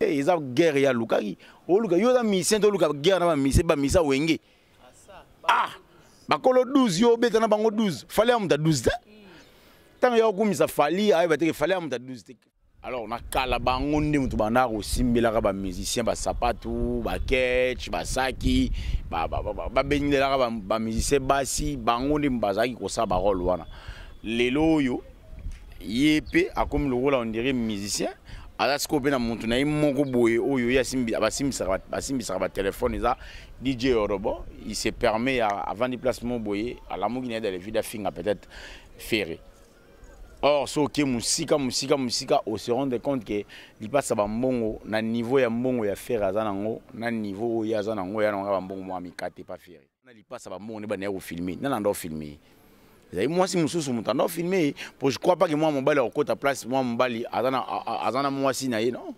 Ils ont guerre ya Lukaki. Oh Luka, yo da mission to Luka guerre na mission ba misa wenge. Ah, bakolo 12 yo beta na bango 12. Fallait amuta 12. Tant yo kumisa fali ay ba te fallait amuta 12. Alors na kala bango ndi mutu bana ko simbela ka ba musicien ba sapatu, ba catch, ba saki, ba benila ka ba musicien basi, bango ndi mbazaki ko sa ba rôle wana. Lelo yo yépé a comme le rôle on dirait musicien. Alors ce qu'on a montré na imoko boye oyo ya simbi abasimbi ba téléphone za DJ Orobo il se permet avant déplacement boye à la mugina dans les vides finga peut-être ferré. Or so que musika on se rend compte que il passe ba mbongo na niveau ya mbongo ya ferré azanango na niveau ya azanango ya nga mbongo mo amikate pas ferré. Na il passe ba mbongo ne ba ne filmer na ndo filmer. Moi, si je suis filmé, je ne crois pas que moi, mon bali au côté place, moi, mon bali, azana moi si naïe, non.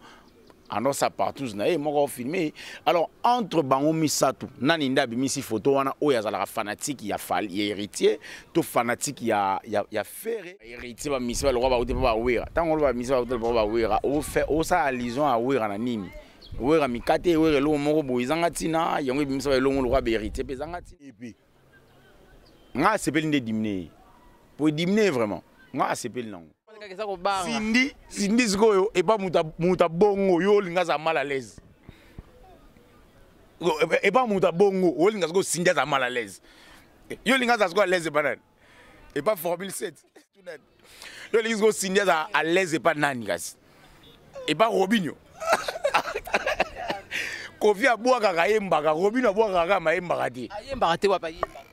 Alors, ça partout, naïe, moi, on filmé. Alors, entre Bango Misatou, Naninda, Bimisi photo, on a Oyazala fanatique, il y a héritier, tout fanatique, il y a ferré. Héritier, va Missa, le roi va pas ouïr. Tant qu'on va Missa, va ouïr. On fait, on ça allusion à ouïr en anime. Ouïr à Mikate, ouïr l'eau, mon robot, ils en gatina, il y a un Missa, l'eau, le roi, héritier, ils en gatina. Et puis, c'est pas une diminuer. Pour diminuer vraiment. C'est pas une Sindi Sgoyo et pas Mouta Bongo, yo lingas a mal à l'aise. Et pas Mouta Bongo, yo lingas go Sindi a mal à l'aise. Yo lingas a à l'aise et pas nan. Et pas Formule 7. Yo lingas go Sindi à l'aise et pas nanigas. Et pas Robinho. Kofi a boire Kayemba, Robinho a boire Kayemba Mayemba. Ayemba raté wa pa yemba.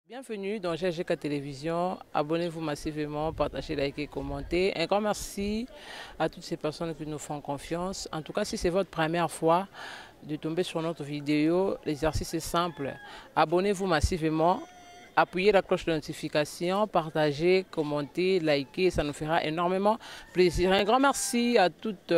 Bienvenue dans GGK Télévision. Abonnez-vous massivement, partagez, likez, commentez. Un grand merci à toutes ces personnes qui nous font confiance. En tout cas, si c'est votre première fois de tomber sur notre vidéo, l'exercice est simple. Abonnez-vous massivement. Appuyez la cloche de notification, partagez, commentez, likez, ça nous fera énormément plaisir. Un grand merci à toute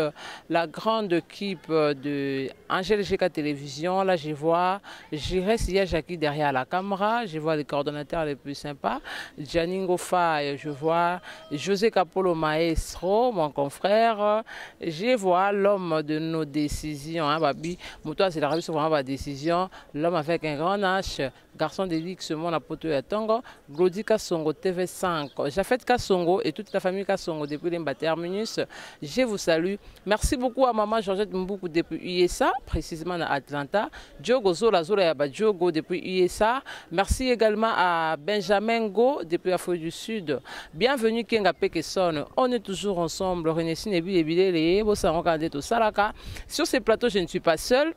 la grande équipe de Angel GK Télévision. Là, je vois Sia Jackie derrière la caméra, je vois les coordonnateurs les plus sympas, Janingo Faye, je vois José Capolo Maestro, mon confrère, je vois l'homme de nos décisions, hein, Babi, Moutoua, c'est la revue sur ma décision, l'homme avec un grand H, garçon de l'X, mon apote à Tongo, Glody Kassongo, TV5, Jafet Kassongo et toute la famille Kassongo depuis l'Emba Terminus. Je vous salue. Merci beaucoup à maman Georgette Mboukou depuis USA, précisément à Atlanta. Diogo Zola Zola Yaba Diogo depuis USA. Merci également à Benjamin Go depuis l'Afrique du Sud. Bienvenue Kenga Pekeson. On est toujours ensemble. René Sinebi et Bilele, Bossaron Salaka. Sur ces plateaux, je ne suis pas seule.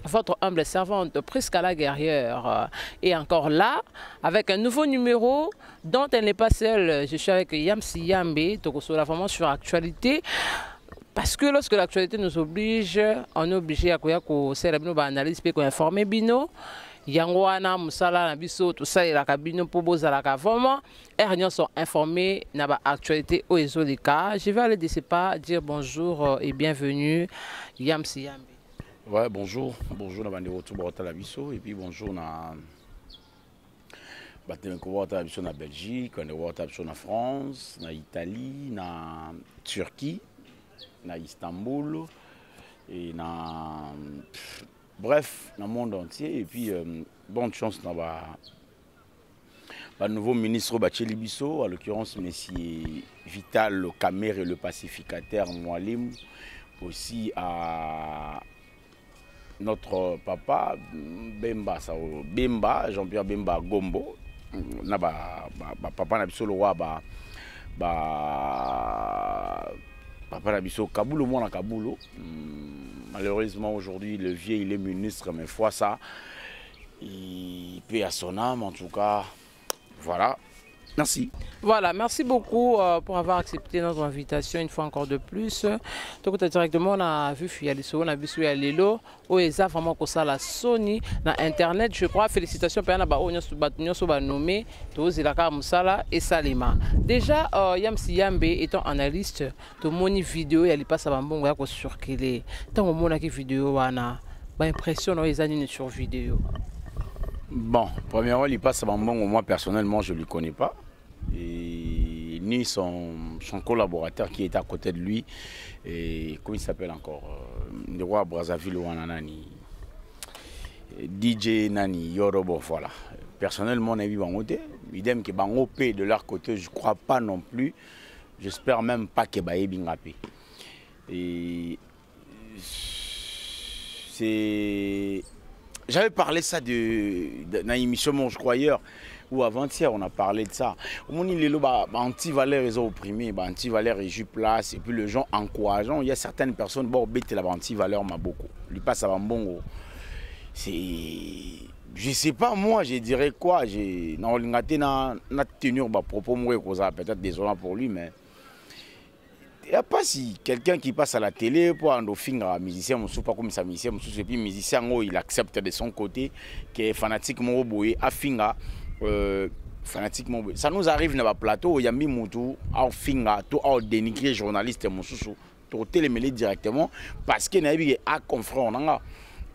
Votre humble servante Prisca la guerrière est encore là avec un nouveau numéro dont elle n'est pas seule. Je suis avec Yamsi Yambe, Tokosola vraiment sur actualité. Parce que lorsque l'actualité nous oblige, on est obligé à faire une analyse pour informer Bino. Yangwana, Moussala, Nabiso, tout ça, et la cabine pour Bozalaka. Vraiment, les sont informés de l'actualité au Ezolika. Je vais aller de ce pas dire bonjour et bienvenue Yamsi Yambe. Ouais, bonjour na bande retour à la biso et puis bonjour na na Belgique, na France, na Italie, na Turquie, na Istanbul et na bref, dans le monde entier et puis bonne chance na le nouveau ministre Bacheli Bisso, à l'occurrence messieurs Vital le Kamer et le pacificateur Moualim, aussi à notre papa Bemba Jean-Pierre Bemba Gombo na papa na biso le roi papa na biso Kaboulou moi na Kaboulou. Malheureusement aujourd'hui le vieux il est ministre mais fois ça il paie à son âme en tout cas voilà Merci. Voilà, merci beaucoup pour avoir accepté notre invitation une fois encore de plus. Donc directement on a vu Fialiso, on a vu sur Lelo, où ils ont vraiment que ça la Sony dans internet. Je crois félicitations pour ba nommé Tozilaka Musala et Salima. Déjà Yamsi Yambe étant analyste de moni vidéo, il passe à Bambongo ya ko circuler. Tant au mona qui vidéo wana ba impression ils ont sur vidéo. Bon, premièrement, il passe à Bambongo, moi personnellement je ne le connais pas. Et ni son collaborateur qui est à côté de lui, et comment il s'appelle encore, le roi Brazzaville ou Ananani, DJ Nani Yorobo, voilà. Personnellement, on a vu Bangote, idem que Bangope de leur côté, je ne crois pas non plus, j'espère même pas que Baye Bingapé. Et c'est. J'avais parlé ça dans une émission, je crois, hier, ou avant-hier, on a parlé de ça. Au il est anti-valeur, ils ont opprimé, anti-valeur, ils jouent place, et puis les gens encourageant. Il y a certaines personnes, bon, bête la anti-valeur m'a beaucoup. Lui passe à Bambongo. C'est. Je sais pas, moi, je dirais quoi. Non, on a tenu un propos, peut-être désolant pour lui, mais. Il n'y a pas si quelqu'un qui passe à la télé pour un un musicien, pas comme ça, musicien, et puis musicien, il accepte de son côté, qui est fanatiquement boé, à finga, fanatiquement boé. Ça nous arrive dans le plateau, il y a mis moutou, à finga, tout à dénigrer journaliste, tout télémêler directement, parce qu'il y a un confront.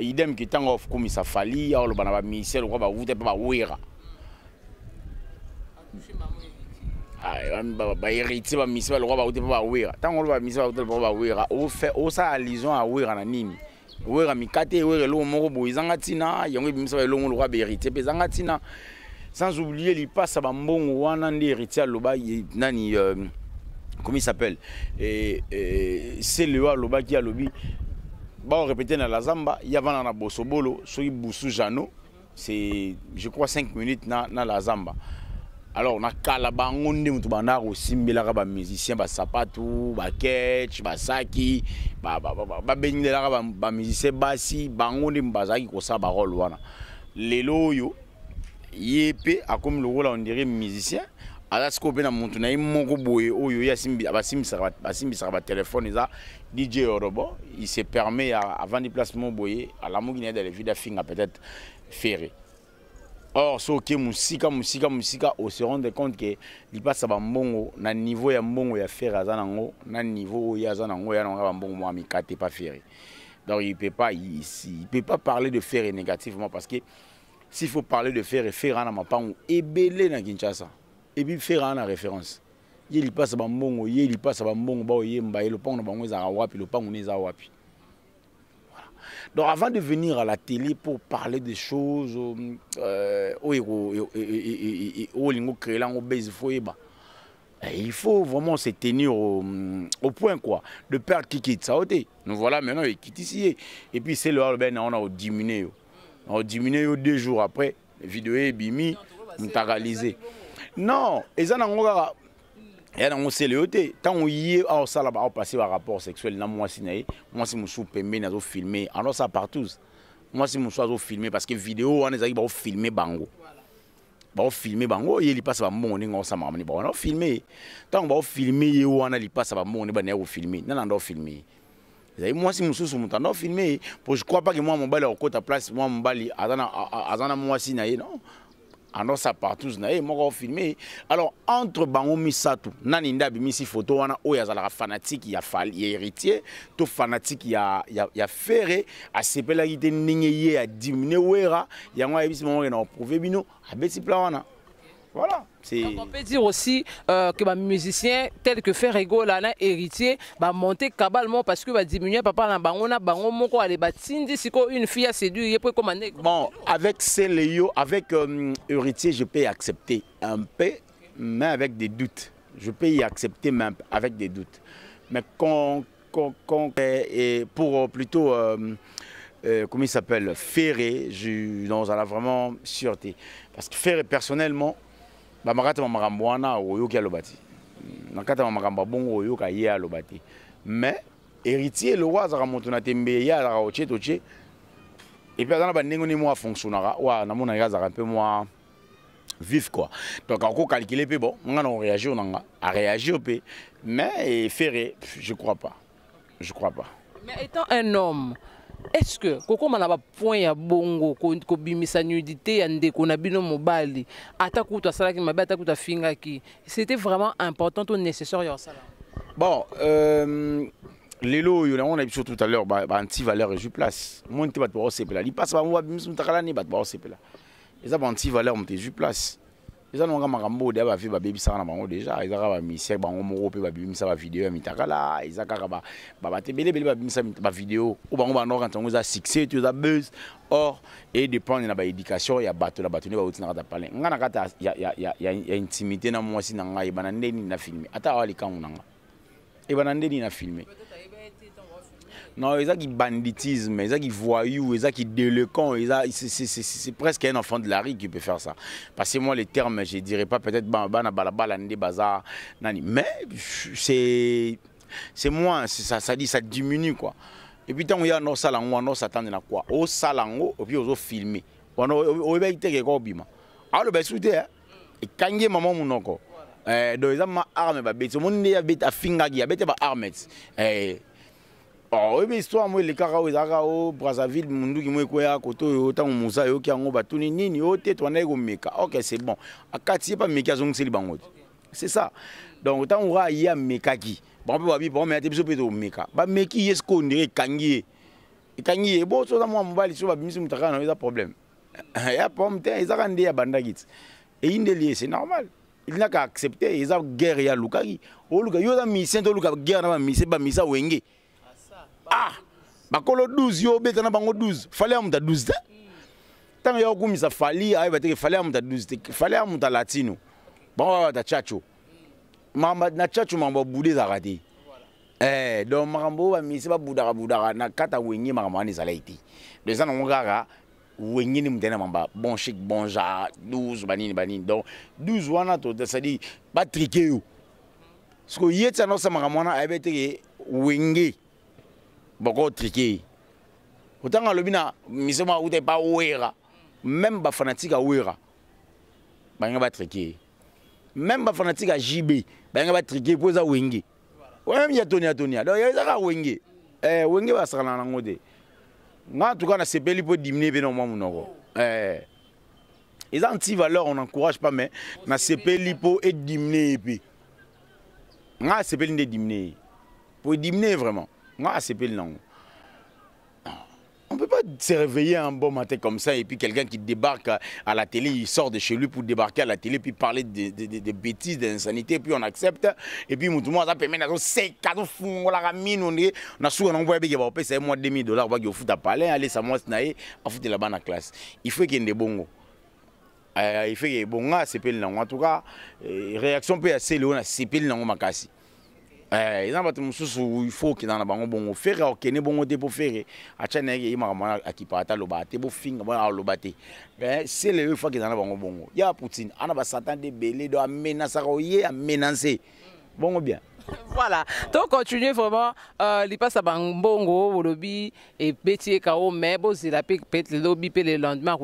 Idem qui est en comme ça fali, à le musicien, le roi, vous n'êtes pas ouéra. Héritier va misser le roi va outer pas ouéra tant on va misser outer pas ouéra au fait au ça allusion à ouéra na nini ouéra mikate ouéra lo moko boizanga tina yango misser le roi héritier bezanga tina sans oublier il passe à Bambongo wana ndi héritier loba nani comment il s'appelle et c'est le loba qui a lobby ba répéter dans la zamba il y avait na bosobolo so ibusu jano c'est je crois 5 minutes na la zamba. Alors, on a Kalabango, on a aussi des musiciens, des sapatou, des ketch, des saki, des musiciens bassi, bango de mbazaki ko sa barol wana. Lelo yo, yépé a comme le rôle on dirait musicien. Alors ce qu'on peut na monter na imoko boye oyo ya simbi abasimbi sa téléphone isa DJ Orobo, il se permet avant déplacement boye à la mugine de la vie d'affinga peut-être ferré. Or, ce qui est musica, on se rend compte que il passe à Bambongo, na niveau ya mbongo ya faire azanango, na niveau ya azanango ya nanga Bambongo moi mikate pas faire. Donc il peut pas parler de faire négativement parce que s'il faut parler de faire en mapango et belé na Kinshasa. Et puis faire en référence. Il passe à Bambongo, il passe à Bambongo, ba oyemba et le pang na bango za wapi, le pang neza wapi. Donc avant de venir à la télé pour parler des choses, il faut vraiment se tenir au point quoi, de perdre qui quitte ça. Nous voilà maintenant, il quitte ici. Et puis c'est le on a diminué. On a diminué 2 jours après, la vidéo est bimi, on t'a réalisé. Non, et ça n'a pas. Et on sait le tant on y est au salon on passer un rapport sexuel na moi si me sou pembe na zo filmer alors ça partout moi si me sou filmer parce que vidéo on est ba filmer bango ba filmer bango il passe ba mon ngo ça mamani ba on filmer tant ba filmer on a il passe ba mon ba na filmer na ndo filmer moi si me sou mon temps filmer pour je crois pas que moi mon bali au côté place moi mon bali azana moi si na non. Alors ça partout moi filmé alors entre bango misatu nani ndabi misi photo wana oya zala fanatique ya héritier to fanatique ya ferré a sepela ite ninge ya diminuer wera yango ebisi mo na prouver bino abeti plan wana. Voilà. Donc on peut dire aussi que les musiciens tels que Ferrego, là, héritier, va monter cabalement parce que va diminuer papa na bangona bango moko aller batindi siko une fille a séduit il peut commander. Bon, avec Célio, avec héritier, je peux accepter un peu, mais avec des doutes. Je peux y accepter même avec des doutes. Mais pour plutôt comment il s'appelle Ferré, j'en ai vraiment sûreté parce que Ferré personnellement bamakata makambo wana oyoki alobati nakata makambo bongo oyoka ye alobati mais héritier le roi azaka moto na tembe ya azaka oche et puis azana ba ndenge ni moi fonctionnera wa na mona azaka un peu moi vif quoi. Donc on calculer peu bon, on réagir à réagir peu, mais faire je crois pas. Je crois pas. Mais étant un homme, est-ce que koko manaba point ya bongo ko bimisa nudité ya ndeko na bino mobali atakuta salaki mabe atakuta fingaki, c'était vraiment important ou nécessaire ya sala? Bon, Lelo, on a vu tout à l'heure, anti-valeur et je place. Moi, je ne sais pas. Il passe par moi, je ne sais pas. Et ça, anti-valeur, je place. Et ça, on a marambo de faire baby ça na déjà. Ils ont mis ça bango moro pe baby ça vidéo mitakala. Ils ont caraba te belé baby ça vidéo. Ou bango bango quand on a succès, tu as buzz. Or et dépend de la éducation, il y a bateau la bateau ne va outi na parler. Ngana kata il y a intimité na moi si na ngai banande ni na filmer. Ata wali kan unanga. Et banande ni na filmer. Non, ils ont qui banditisme, ils ont qui voyou, ils ont qui délinquant, c'est presque un enfant de la rue qui peut faire ça. Parce que moi, les termes, je ne dirais pas peut-être bazar, mais c'est moins, ça dit, ça diminue quoi. Et puis, quand il y a un salango, on s'attend à quoi? Au salango, et puis on filmer. On va y aller quoi bima. Alors le best et quand il y a maman mon encore. Donc ils ont ma arme, tout le monde a bête à fingagi, a bête à armes. Oh, oui, histoire, moi, les carreaux, au Brazzaville, mundu qui m'a quoi, koto, autant Moussa, qui a un batuni, ni, oté, toi, n'est meka. Ok, c'est bon. À 4, pas meka, c'est le bango. C'est ça. Donc, autant on va y a meka qui. Bon, on va mettre un meka. Bah, meki, est-ce qu'on dirait kangié? Et kangié, bon, ça, moi, on va aller sur la bimise, il y a un problème. Il y a un problème, ils ont rendu à bandagit. Et il est c'est normal. Il n'a qu'à accepter, ils ont guerre à Lukari. Oh, Lukari, il y a une mission de Lukari, guerre à Missa Wenge. Ah, bakolo 12 yo beta na bango 12. Fallait amuta 12 ta. Tant yo kumisa fali ay bateke fallait amuta 12 te. Fallait amuta latino. Bango ta chacho. Mama na chacho mamba bude za raté. Donc marambo ba misi ba budara na kata wengi marambo ni zalaiti. Les gens on gara wengi ni mutena mamba bon chic bon ja 12 banini. Donc 12 wana to ça dit ba triquer yo. Parce que yetsa no sa marambo na ay beteke wengi. Beaucoup triqué. Autant que le bina, misema ou t'es pas ouera. Même ba fanatique à ouera. Banga ba triqué. Même ba fanatique à JB. Banga ba triqué pour ça wenge. Ouais, même y a Tony. Donc y a ça wenge. Wenge va sera na ngode. Nga tout cas na sepeli pour diminuer ben normalement monoko. Les anti-valeurs on n'encourage pas mais na sepeli pour et diminuer puis. Nga sepeli de diminuer. Pour diminuer vraiment. Moi, c'est pas le nom. On ne peut pas se réveiller un bon matin comme ça et puis quelqu'un qui débarque à la télé, il sort de chez lui pour débarquer à la télé puis parler de bêtises, d'insanité, puis on accepte. Et puis tout le monde a payé c'est cadeau fou, on a mis, on a souvent envoyé c'est moi $2000, on va foot à parler, aller ça moi snailler, on fout là-bas dans la classe. Il faut qu'il y ait des bons. Il faut qu'il y ait des bons, c'est pas le nom. En tout cas, réaction peut assez loin, c'est pas le nom makasi. Il faut que dans la banque bon faire ok ne bon pour faire à chane il m'a à qui parta lobate pour finir bon lobate ben c'est le fois que dans la banque bon il y a Poutine on va s'attendre de belé de menacer à menacer bon bien. Voilà, donc continuez vraiment, il passe à Bangbongo, au lobby, et petit kao, mais bon, c'est la paix, peut-être le lobby, le lendemain,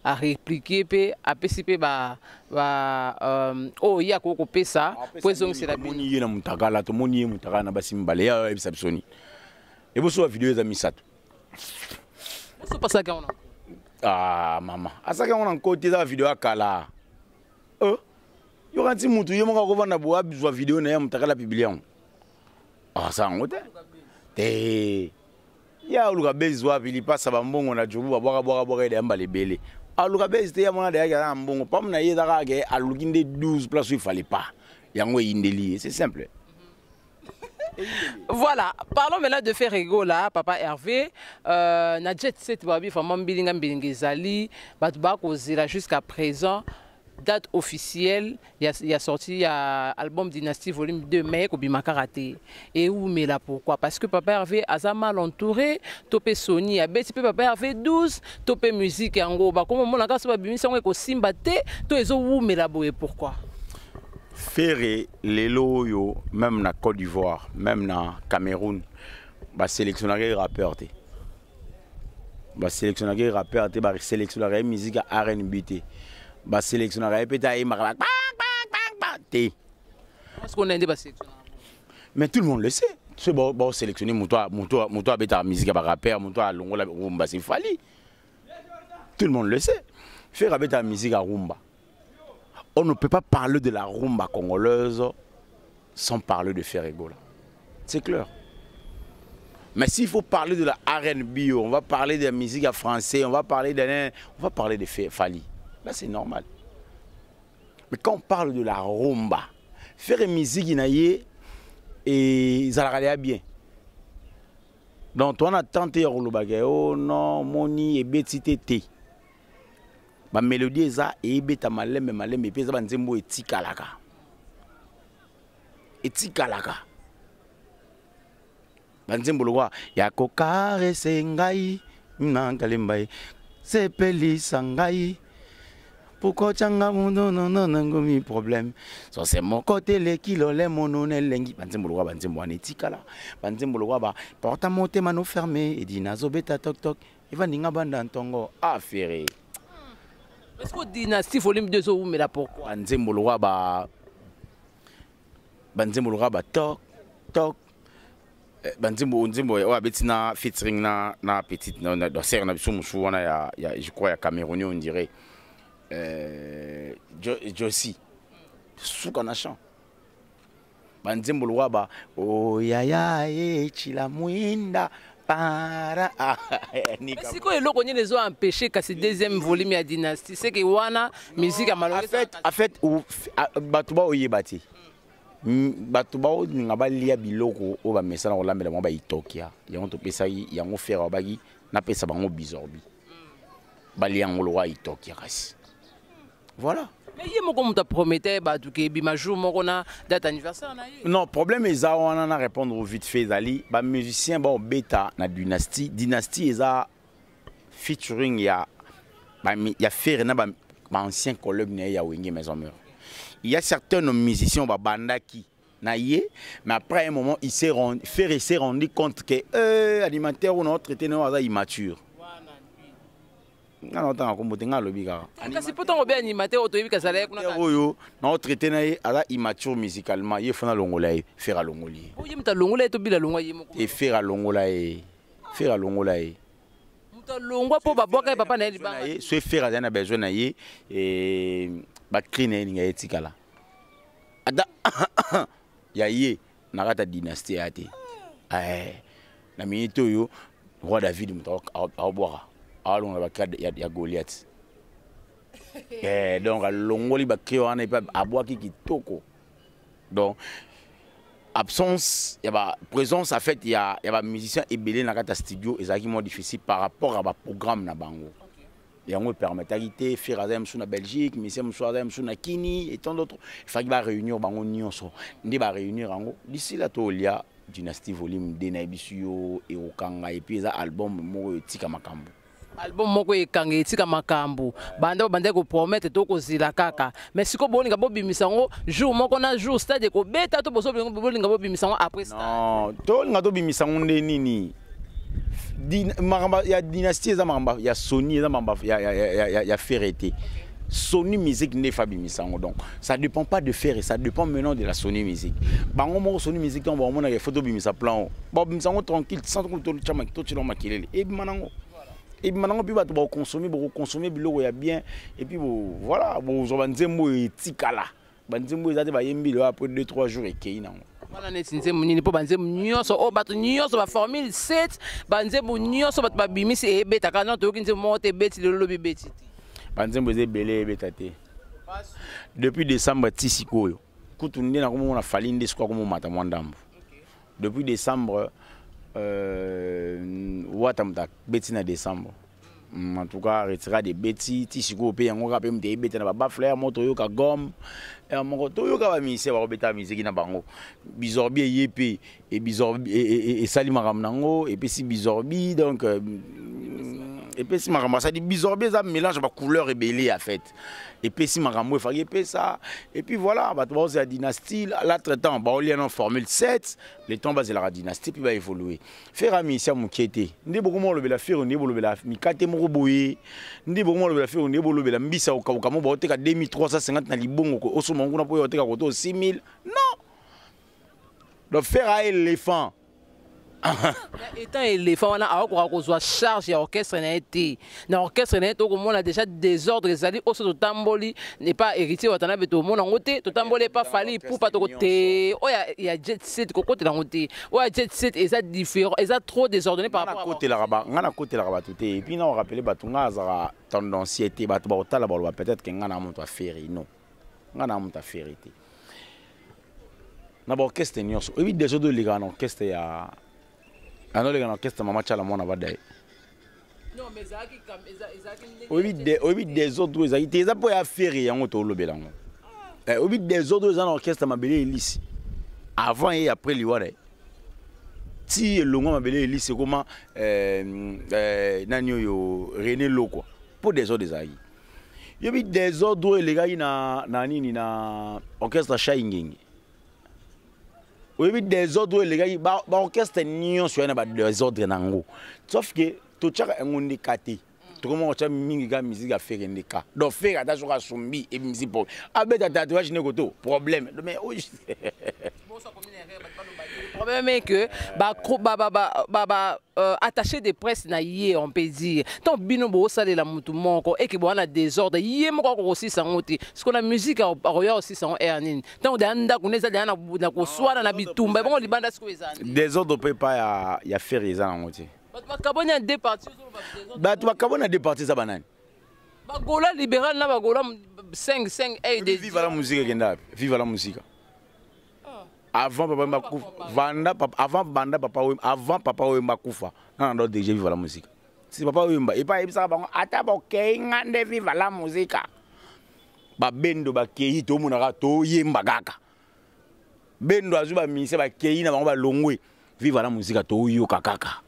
à répliquer, à participer, oh, il y a quoi que ça, poison, c'est la moni, il y a mutakala, tout moni, mutakala, na basimbalé, et sabsoni. Et vous sur la vidéo, les amis, ça. C'est pas ça qu'on a. Ah, maman, à ça qu'on a encore la vidéo à Kala. Yo kanti mutu yo monga kovanda bo abizwa vidéo na ya mutakala publier. Ah ça ngote. Te. Ya uluka bezwa pili passa bambongo na jubu bwaka de amba lebele. Aluka bezte ya mona de ya mbongo pam na yeda ka ke alukinde 12 places il fallait pas. Yango indeli, c'est simple. Voilà, parlons maintenant de Ferrego là, papa Hervé. Na jet set babi fama mbilinga mbilingezali, batba kozela jusqu'à présent. Date officielle, il y a sorti l'album Dynastie volume 2 mai au Bimakaraté. Et où mais là pourquoi? Parce que papa Hervé a mal entouré, topé Sony, a bêti papa Hervé 12, topé musique en gros. Comme on a quand bimi ça on est simbaté, to ezo où mais là pourquoi? Ferré les loyo même na Côte d'Ivoire, même na Cameroun, ba sélectionner rappeur té. Ba sélectionner rappeur té ba sélectionner musique à R&B té. ba sélectionner répéter et maraba té. Est-ce qu'on a des sélectionneurs? Mais tout le monde le sait. C'est bon sélectionner montoa beta musique ba rappeur, montoa longola rumba c'est Fally. Tout le monde le sait. Faire beta musique à rumba. On ne peut pas parler de la rumba congolaise sans parler de Ferregola. C'est clair. Mais s'il faut parler de la R&B, on va parler de la musique française, on va parler de Fally. Là, c'est normal. Mais quand on parle de la rumba, faire une musique et ça la bien. Donc, on a tenté oh non, moni et beti tété. Ma mélodie est ça et beta malem et puis ça va nzembo etikalaka. Etikalaka. Banzembo loa ya kokare sengai nangalembai sepeli sangai. Pourquoi tchanga mundo non ngomi problème. So c'est mon côté les kilo les monone lengi banzembo loa banzembo anetikala. Banzembo loa ba porta monte mano fermé et dit nazo beta tok tok. Eva ninga banda ntongo affaire. Est-ce que dynastie volume 2 ou mais là pourquoi? Banzembo loa ba tok tok. Banzembo wa betina featuring na petite na serre na biso musu wana ya je crois ya Camerounais on dirait Josie suka na chant banzembo loa ba oh ya chila muinda para mais si quoi eloko ni les ont empêché que ce deuxième volume ya dynastie c'est que wana musique a malheureusement en fait batuba oyebati batuba o ngaba lia biloko o ba mesana olambela mo ba itokia yango to pesa yango fera bagi na pesa bango bizorbi bali yango lo wa itokia kasi voilà. Mais il moko muta promettait ba tuke bima jour moko na date anniversaire na ye. Non, problème est ça on en a répondre vite fait Zali ba musicien ba beta na dynastie eza featuring ya faire na ba ancien collègue na ya Wenge Maison Mère. Il y a certains musiciens ba banda qui na yé mais après un moment il s'est rendu compte que animateur ou notre était non immature. Non, c'est pourtant bien animateur autobi ka sala kuna oyo na traité na ye ala immature musicalement ye fona longola ye faire longoli oyo muta longola to bila longwa ye moko et faire longola ye muta longwa po ba boka papa na libanga ye so faire na besoin na ye et ba crine ni etikala ada ya ye na rata dynastie ate na minute oyo roi David muta a boire allons la carte ya Goliath. Donc longoli ba créo ana pas aboa ki kitoko. Donc absence y a ba présence en fait y a ba musicien ebelé na kata studio ezaki mo difficile par rapport à ba programme na bango. Et on permet d'agiter faire azem sur na Belgique, mais c'est sur azem sur na Kini et tant d'autres. Il faut ba réunir bango nyonso. Ndi ba réunir ango d'ici là to lia dynastie volume de na bisuyo et okanga et puis ça album mo tika makambo. Album moko ekange etika makambo banda ko promettre to ko zila kaka mais siko bolinga bo bimisango jour moko na jour stade ko beta to boso bolinga bo bimisango après ça non to linga to bimisango nini ya dynastie za mamba ya Sony za mamba ya Ferreté Sony Music ne fa bimisango donc ça dépend pas de faire et ça dépend maintenant de la Sony Music bango moko Sony Music on va mona ya photo bimisa plan ba bimisango tranquille sans trop to chama to chilo makilele et bimanango. Et maintenant, puis tu vas consommer biloko ya bien et puis voilà, vous banzembo etikala. Banzembo ezate ba yembi après 2-3 jours et keina. Voilà netinzembo nini po banzembo nyonso o bato nyonso ba formule 7 banzembo nyonso bato ba bimisi e beta kana to kinze mote beti le lobi beti. Banzembo ze belé betate. Depuis décembre tisikoyo. Kutunde na komo na falinde siko komo mata mwandambo. Depuis décembre watamta beti na décembre en tout cas retira des beti tisiko pe yango ka pe mte beti na ba fleur moto yo ka gomme et mon to yo ka ba mise ba beta musique na bango bizorbi yepe et bizorbi et salima ramnango et puis si bizorbi donc Et puis si makambo ça dit bizarre ça mélange ba couleur ébélée en fait. Et puis si makambo fa et puis ça et puis voilà ba to la dynastie là traitant ba oli en formule 7 les temps basé la dynastie puis va évoluer. Faire ami sia mukete. Ndi beaucoup mo lobela faire ndi bo lobela mikate mo boye. Ndi beaucoup mo lobela faire ndi bo lobela mbisa o ka mo ba oteka 2350 na libongo ko oso mongu na po oteka ko to 6000. Non. Donc faire à éléphant. Étant éléphant, on a charge d'orchestre. L'orchestre a déjà désordre. Les alliés, au tamboli, n'est pas héritier. On a tout le monde en côté. Tout tamboli n'est pas fallu pour pas côté. Il y a jet set côté en côté. Ouais, jet set, ils sont différents. Ils sont trop désordonnés par rapport à côté la rabat. On a côté la rabat tout. Et puis, on rappelle Batunga, ça tendanciété. Peut-être qu'on a monté à faire. Non. On a monté à faire. Na orchestre nyonso. Oui, déjà de liga na orchestre ya. Ano liga na orchestre mama chala mona badai. Non, mais zaki comme ezaki. Oui, des autres ezaki te za po ya faire yango to lobela ngo. Oui, des autres za na orchestre mabele elisi. Avant et après liwara. Ti longo mabele elisi comment nanyo yo René Loko. Pour des autres ezaki. Yobi des autres les gars na nini na orchestre Shaingenge. Oui, des ordres, les gars, l'orchestre n'y sur des ordres nango. Sauf que tout ça est un indicateur. Tout le monde a mis la musique à faire un cas. Donc, faire attention à son bi et musique pour. Avec un tatouage, n'est pas problème. Mais oui. Le problème est que attaché de presse na yé on peut dire tant bino bo ça de la mutumoko et que bon a désordre yé mo ko aussi sangote parce que la musique a aussi son ernin tant de anda kuneza de na ko swara na bitumba bon libanda siko ezana désordre peut pas ya faire ezana ngote ba kabona deux parties ba tu ba kabona deux parties za banani ba gola libéral na ba gola 5 et de vive la musique kenda vive la musique. Avant papa Makufa, avant papa Makufa, on a déjà vivre la musique. Si papa Wemba, et pas ça, atabo kenga de vivre la musique. Ba bendo ba kei to munara to yemba gaka. Bendo azuba mise ba kei na ba longwe vivre la musique to yo kakaka.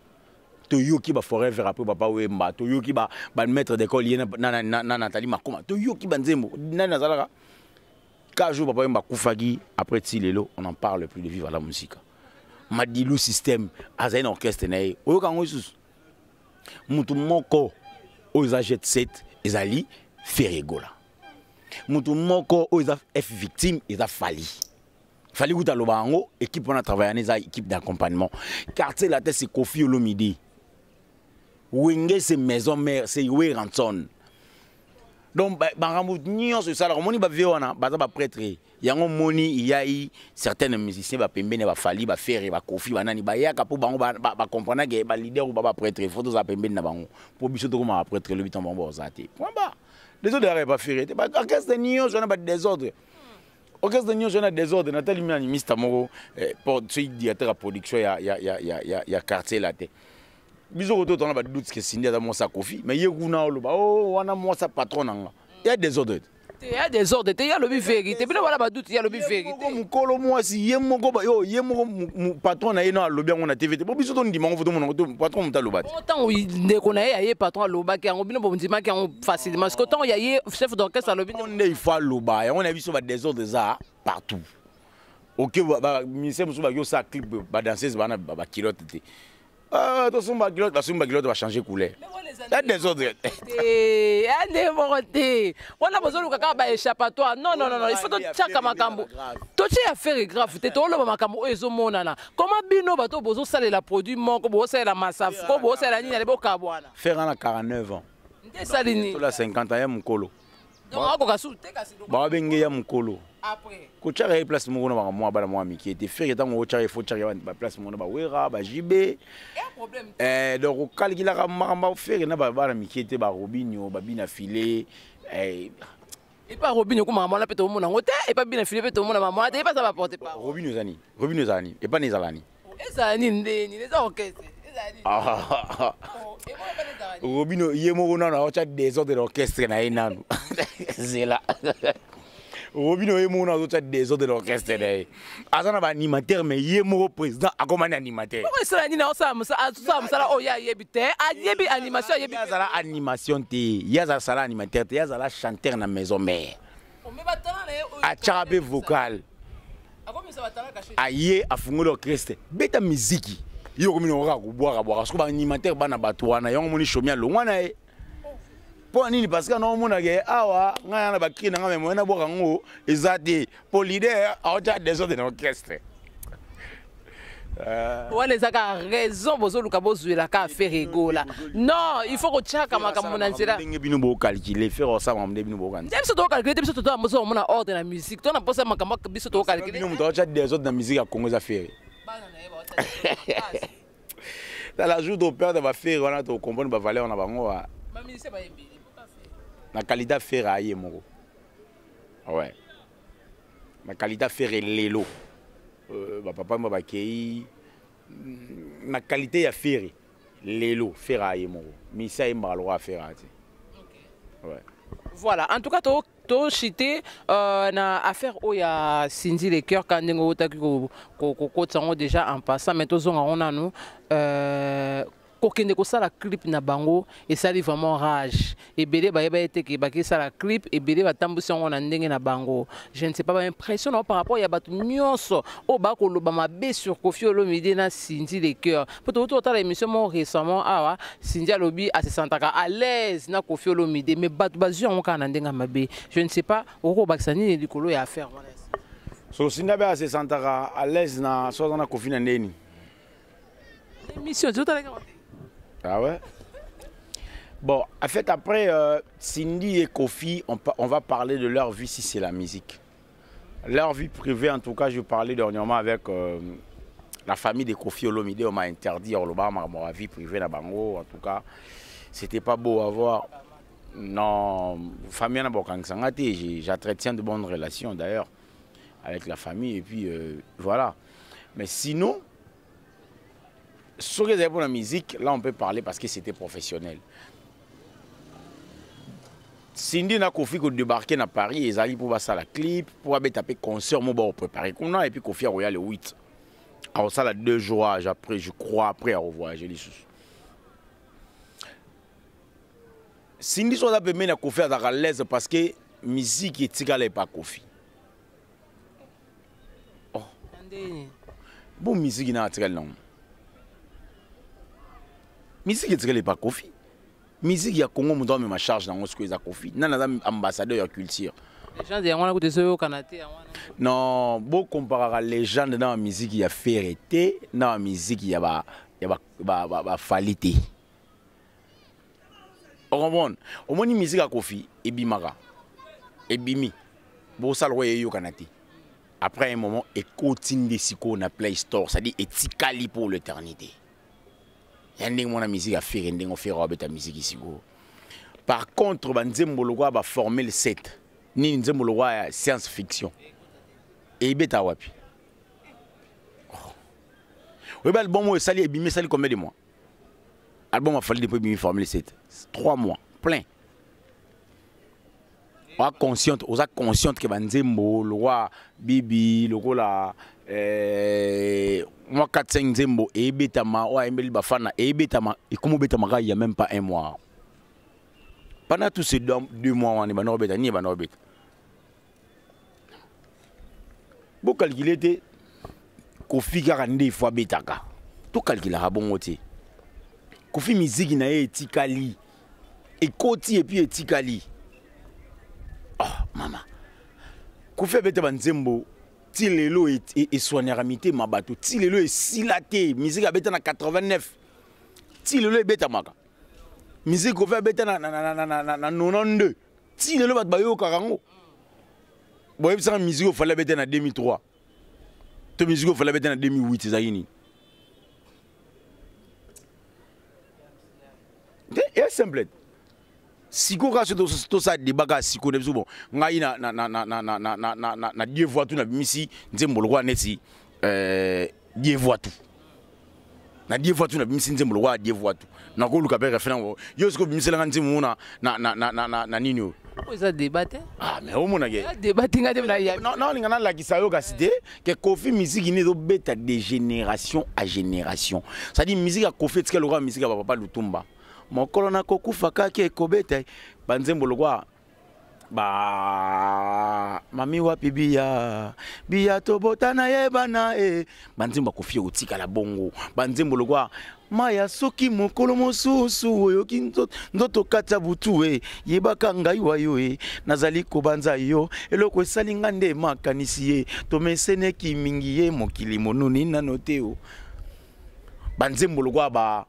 To yo ki ba forever après papa Wemba, to yo ki ba maître d'école na Nathalie Makoma, to yo ki ba nzembo na nazalaka. 4 jours, papa m'a koufagi, après Tilelo, on n'en parle plus de vivre à la musique. Madilou système, à un orchestre, oyo kango sus. Mutu moko, oza jet set, ezali, ferregola. Mutu moko, oza F victime, eza fali. Fali gouta lobango, équipe on a travaillé en eza équipe d'accompagnement. Quartier la tête, c'est Kofi Olomide. Wenge, c'est maison mère, c'est Ywe Ranson. Donc, nyonso ça la moni ba veona ba za ba prêtre yango moni il y a eu certains musiciens ba pembene ba fali ba faire ba kofi ba nani ba yaka po bango ba comprendre que ba leader ou ba prêtre photo za pembene na bango pour biso to comme prêtre le biton bango zate point ba les autres n'arrivent pas faire ba orchestre nyonso na ba désordre orchestre nyonso na désordre na tali mi Mr Moro pour celui directeur de production ya quartier là té biso ko to na ba doute que Cindy a mo sa kofi mais yekuna oloba oh wana mo sa patron nanga il y a des ordres il y a des ordres il y a le vérité bino wala ba doute il y a le vérité mukolo mo si yemoko ba yo yemoko patron na yeno alobi ngo na TV bo biso to ndima ngo foto mo ngo patron mo taloba autant ndeko na ye patron aloba ki ngo bino bo ndima ki ngo facilement parce que autant il y a chef d'orchestre alobi on il faut aloba on a biso ba des ordres ça partout OK ba ministère musu ba yo sa clip ba danseuse ba na ba kilote te ah, tu sommes va changer couleur. Il y a des ordres. Il y a des mortés. On a besoin de échappatoire. Non, il faut que tu makambo. Tu as fait grave. Tu as makambo ezo monana. Comment bino bato bozo sale la produit mon ko bozo la massaf ko bozo la nini le bokabwana. Faire en 49 ans. Ndé salini. Sur la 50 ans ya mukolo. Donc ako kasoute kasi. Ba benge ya mukolo. Après. Ko tshara place mo na moi bana moi miki était faire tango tshara faut tshara ba place mo na ba wera ba jibe. Problème. Donc au calcula ka mamba faire na ba bana miki était ba Robinho ba bina filé et pas Robinho ko maman na peto mo na ngote et pas bina filé peto mo na maman et pas ça va porter pas. Robinho zani et pas Nezalani. Ezani ndeni les orchestres. Ah. Robinho yemo na na ocha des ordres d'orchestre na inanu. C'est là. Robino est mon autre des autres de l'orchestre. Azana va animateur, mais il est mon président à comme animateur. Pourquoi ça n'y a ça oh ya yebite a yebi animation yebi. Yazala animation té, yazala animateur, yazala chanteur na maison mère. On me batana A tchabe vocal. A comme ça batana caché. Aye a fungo l'orchestre. Beta musique. Yo comme no ra ko boire parce que ba animateur bana batwana yo moni chomia longwana e. Pour nini parce que non mona ke awa nga na ba kri na nga mena boka ngo ezati pour leader a ota des autres de l'orchestre. Ouais les aka raison bozo luka bozuela ka faire rigola. Non, il faut que chaka makambo na nzela. Ndenge bino bo calculer faire ensemble mde bino bo kan. Biso to calculer biso to amozo mona ordre na musique. To na posa makambo biso to calculer. Bino mto ota des autres na musique ya Congo za faire. Dans la joue d'opéra de va faire on a to comprendre ba valeur na bango wa. Ba ministère ba yembi. La qualité faire aïe moko. Ouais. La qualité faire lelo. Papa m'a bakei. La qualité ya faire lelo faire aïe moko. Mais ça est malwa faire ati. Ouais. Voilà, en tout cas to chité na affaire où il y a Cindy les cœurs quand on a déjà en passant mais to zonga on a nous kokende ko sala clip na bango et ça dit vraiment rage et belé ba yeba été ki ba ki sala clip et belé ba tambusi on na ndenge na bango je ne sais pas impressionnant par rapport ya batu nyonso o ba ko loba mabe sur Koffi Olomide na Cindy les cœurs peut-être autour de l'émission mon récemment awa Cindy Alobi a se sentaka à l'aise na Koffi Olomide mais batu bazio on ka na ndenga mabe je ne sais pas oko baksani ni likolo ya affaire voilà so Cindy a se sentaka à l'aise na so na Koffi na ndeni émission tout à l'heure. Ah ouais? Bon, en fait, après, Cindy et Koffi, on va parler de leur vie si c'est la musique. Leur vie privée, en tout cas, je parlais dernièrement avec la famille de Koffi Olomide. On m'a interdit, ma vie privée na bango. En tout cas, c'était pas beau à voir. Non, famille na bokangsangati, j'entretiens de bonnes relations d'ailleurs avec la famille. Et puis, voilà. Mais sinon, sur pour la musique, là on peut parler parce que c'était professionnel. Cindy na Koffi qui débarqué à Paris, ils allaient pour passer la clip, pour aller taper concert, moi on préparer qu'on a et puis Koffi a royal le 8. Alors ça là 2 jours après, je crois après à revoyager les choses. Cindy soit là permet na Koffi à l'aise parce que musique est tigale pas Koffi. Oh. Bon musique na tigale non. Musique est pas Koffi. Musique ya Congo mon doit me charge dans ce que za Koffi. Nana ambassadeur de culture. Les gens de on a côté au Canada. Non, beau comparer les gens dans la musique il y a fierté, dans la musique il y a ba qualité. On comprend. Au moins musique à Koffi et bimara. Et bimi. Bo salroye yo Canada. Après un moment et continue de siko na Play Store, ça dit etikali pour l'éternité. Yandeng mon musique a fait ndeng on fait robe ta musique ici go. Par contre banzembo lwa ba former le set. Ni nzembo lwa science fiction. Et beta wapi. Oui bah album moi sali ebimi sali combien de mois. Album a fallu depuis bimi former le set. 3 mois plein. On consciente que banzembo lwa bibi lokola moi 4-5 zembo et betama ou embeli bafana et betama et comme betama il y a même pas 1 mois. Pendant tous ces 2 mois on est banor beta ni banor beta. Bon calculer te Koffi 42 fois betaka. Tout calculer à bon côté. Koffi musique na etikali. Et koti et puis etikali. Oh maman. Koffi beta banzembo Tilelo et soigneramité ma bateau. Tilelo est silaté. Musique a bêta na 89. Tilelo est bêta maka. Musique a bêta na 92. Tilelo bat bayo karango. Bon, il y musique fallait bêta na 2003. Te musique fallait bêta na 2008 zaini. C'est simple. Siko ka to sa debaka siko ne bon ngai na die voix tout na misi nzembo lwa neti die voix tout na die voix tout na misi nzembo lwa die voix tout na ko luka pe referent yo siko misi la nzembo na nini Vous avez débattu? Ah, mais au moins, Débattu, non, on a la cité que Kofi musique n'est pas de génération à génération. Ça dit musique à Kofi, c'est que le musique à Papa Lutumba. Mon colonel Koku Faka qui est Kobete, Banzembo le roi. Bah, mami wapi biya tobotana yebana Banzembo Kofi otika la bongo. Banzembo le roi. Maya soki mokolo mosusu oyo ndoto kata butu yebaka ngai wayo nazali kobanza yo eloko esalinga nde makanisi ye tomeseneki mingi ye mokili monuni nano te o. Banzembo logwa ba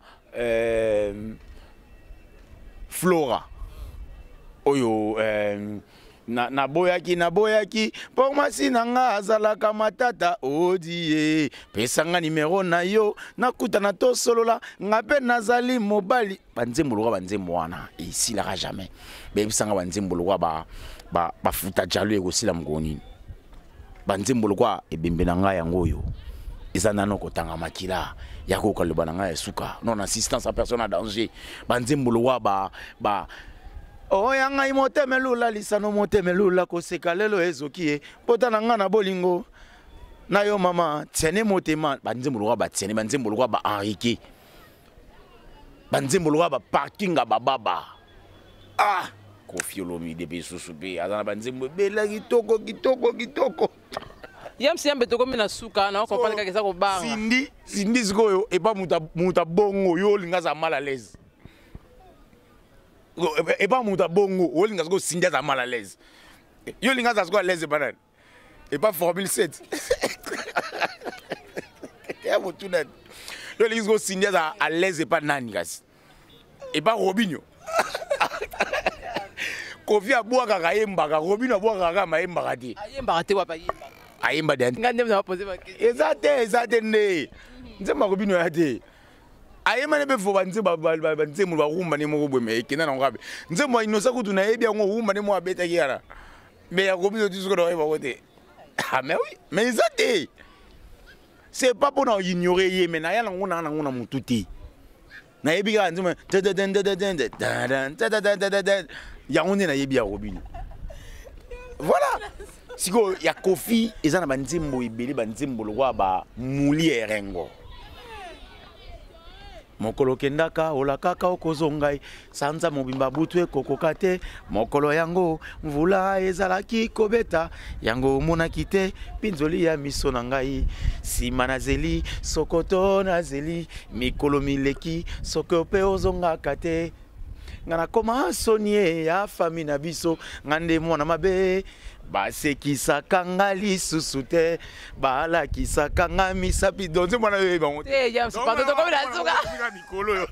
Flora oyo naboyaki pour masi nanga azalaka matata odie pesanga numéro na yo nakuta na to solola ngape nazali mobali. Banzembo lwa banzembo wana isilaka jamais bebisanga banzembo lwa ba futa jalo ekosila mgoni. Banzembo lwa ebembe na nga yango yo eza nano kotanga makila ya kokaloba na nga esuka non assistance à personne en danger. Banzembo lwa ba oh yanga imotemelula lisano motemelula koseka lelo ezoki pota na nga na bolingo na yo mama tiene motema. Banzembo lwa ba tiene banzembo lwa ba Henrique banzembo lwa ba parking baba Kofi Olomide be susupe azana banzembo bela kitoko Yamsi yambe toko mina suka na ko palika kesa ko banga sindi zikoyo e ba muta bongo yo linga za mal à l'aise. Et pas mon bongo, ou l'inga go sindia za mal à l'aise. Yo l'inga za go à l'aise banane. Et pas formule 7. Ya mo tout net. Yo l'inga go sindia za à l'aise et pas nani gas. Et pas Robinho. Kofi a boa kaka yemba, Robinho a boa kaka ma yemba kati. Ayemba te wa pa yemba. Ayemba den. Ngande mna poser ma question. Ezate ne. Nzema Robinho ya te. Ayema nebe fo banzembo banzembo ba rumba ne mo bwe me kina na ngabe nzembo inosa kutu na yebi ngo rumba ne mo abeta kiara me ya Robinho tu soko ba kote. Ah mais oui mais ça c'est pas pour nous ignorer ye mais na ya ngona mututi na yebi ka nzembo ya ngone na yebi ya Robinho. Voilà siko ya Kofi eza na banzembo ibeli banzembo lwa ba Moulier ngo mokolo kendaka olakaka okozongai sanza mobimba butu ekokoka te mokolo yango mvula ezalaki kobeta yango monaki te pinzoli ya miso na ngai sima na zeli sokoto na zeli mikolo mileki soko pe ozongaka te ngana koma sonie ya fami na biso ngande mwana mabe basekisaka nga lisusu te balakisaka nga misapi donze mwana yo bango te ya sipato to komina suka mikolo yo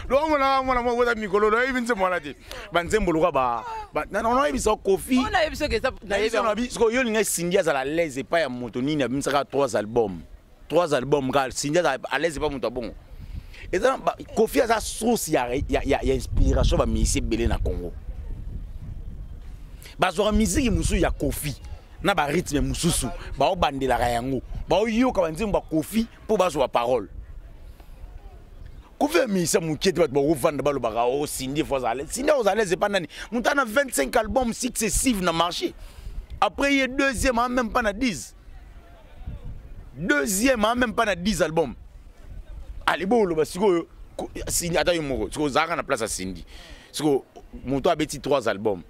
lo mwana mwana mikolo no ibinze mwana te banzembo lwa ba non ibiso Kofi on a ibiso que ça na ibiso yo linga sindia za la l'aise pas ya moto nini abimsaka 3 albums gal sindia à l'aise pas moto bon et ça Kofi a sa source ya inspiration ba misi belé na Congo. Bazora musique musu ya Kofi na ba rythme mususu ba obandela yango ba yoka banzimba Kofi pour bazwa parole. Kofi misa mukete ba ovanda ba lobaka o Cindy Fozale Cindy Fozale c'est pas nani mutana 25 albums successifs na marché après il deuxième en même pas na 10 albums. Allez bon lo basiko Cindy ata yo moko siko zaka na place à Cindy siko muto abeti 3 albums.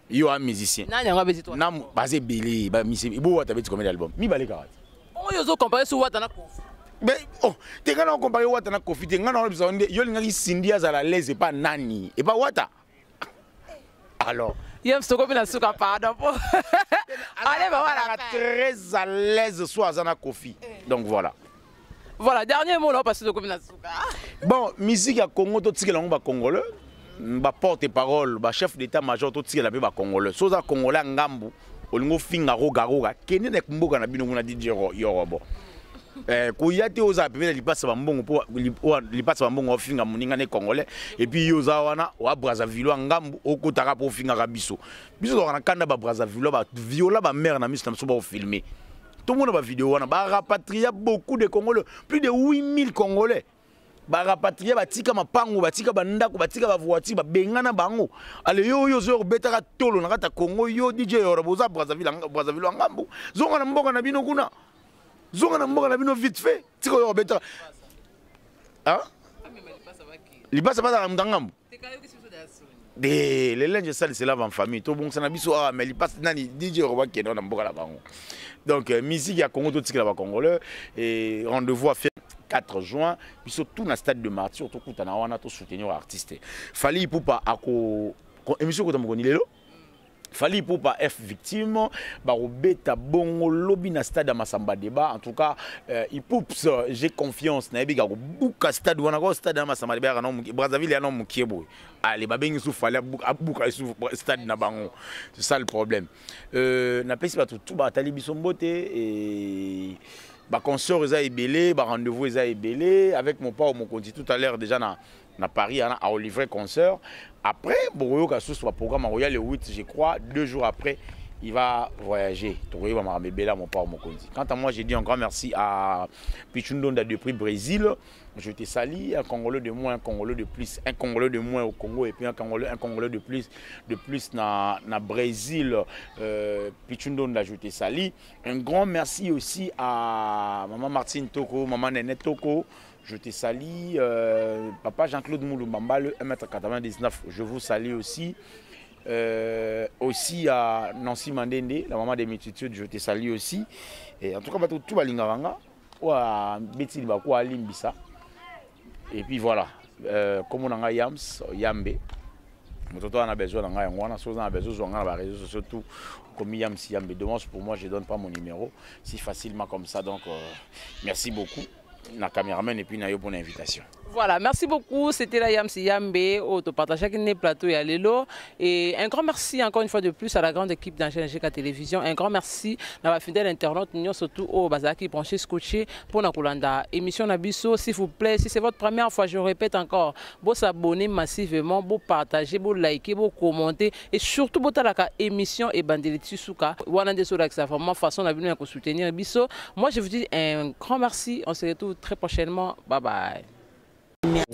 Yo un musicien. Nani nga beti toi? Nam basé belé ba musicien. Ibo wata beti combien d'albums? Mi balé 40. On yo zo comparer sur wata na Kofi. Mais oh, te ngana on comparer wata na Kofi, te ngana on bisa onde yo linga ki Cindy azala l'aise et pas nani. Et pas wata. Alors, yem soko bina suka pardon. Allez ba voilà très à l'aise soit azana Kofi. Donc voilà. Voilà, dernier mot là parce que comme na suka. Bon, musique ya Congo to tikela ngo ba congolais. Ba porte-parole, ba chef d'état-major to tikela pe ba congolais. Soza congolais ngambu, olingo finga roga kene nek mboka na bino ngona DJ Yorobo. Ko yate oza pe li passe ba mbongo po li passe ba mbongo finga muninga ne congolais et puis yoza wana wa Brazzaville ngambu okotaka po finga ka biso. Biso na kanda ba Brazzaville ba viola ba mère na miso na so ba filmer. Tout le monde ba vidéo wana ba rapatrier beaucoup de Congolais, plus de 8000 Congolais. ba rapatrier batika mapango batika bandako batika ba voiture ba bengana bango ale yo zo betaka tolo na kata Congo yo DJ yo boza Brazzaville ngambu zonga na mboka na bino kuna zonga na mboka na bino vite fait tiko yo betaka hein libasa pas na ngambu les linges sales c'est là en famille tout bon ça na biso mais il passe nani DJ yo ba keno na mboka la bango donc musique ya Congo tout tika la congolais et rendez-vous à faire 4 juin, puis surtout dans le stade de Martyr, tout le monde a soutenir l'artiste. Fali pour pas émission que tu as Fali pour pas F victime, beta bongo lobby na stade Masamba débat. En tout cas, il pousse, j'ai confiance na ebiga buka stade wana ko stade Masamba débat na Brazzaville ya no mukiebo. Allez babengi sou fali buka sou stade na bango. C'est ça le problème. Na pesi ba tout ba tali bisombote et bah concert eza ebelé, bah rendez-vous eza ebelé avec mon père mon conti tout à l'heure déjà na Paris à Olivier concert. Après Boroyo ka sous programme royal le 8 je crois 2 jours après il va voyager. Touré va m'armer mon père mon conti. Quant à moi j'ai dit un grand merci à Pichundonda depuis Brésil. Je te salue, un Congolais de moins, un Congolais de plus, un Congolais de moins au Congo et puis un Congolais de plus na Brésil. Pichundonda, je te salue. Un grand merci aussi à Maman Martine Toko, Maman Néné Toko. Je te salue. Papa Jean-Claude Mouloumamba, le 1m99. Je vous salue aussi. Aussi à Nancy Mandende, la maman des multitudes, je te salue aussi. Et en tout cas, tout va l'ingavanga. Ou à Betty Bakwa Limbisa. Et puis voilà, comme on a Yams, Yambe, on a besoin d'un gars, on a besoin d'un réseau social, surtout comme Yams, Yambe. Dommage pour moi, je ne donne pas mon numéro si facilement comme ça. Donc, merci beaucoup, na caméraman et puis na yo pour l'invitation. Voilà, merci beaucoup. C'était la Yamsi Yambe, au partage avec les plateaux et à l'élo. Et un grand merci encore une fois de plus à la grande équipe d'Angélica Télévision. Un grand merci à la fidèle internaute, surtout au Bazaki branché scotché pour la Kolanda. Émission Nabiso, s'il vous plaît, si c'est votre première fois, je répète encore, vous s'abonnez massivement, vous partagez, vous likez, vous commentez et surtout vous talaka émission et Bandeliti Souka. Wana de Sola, c'est vraiment façon de soutenir Biso. Moi, je vous dis un grand merci. On se retrouve très prochainement. Bye bye. Merci.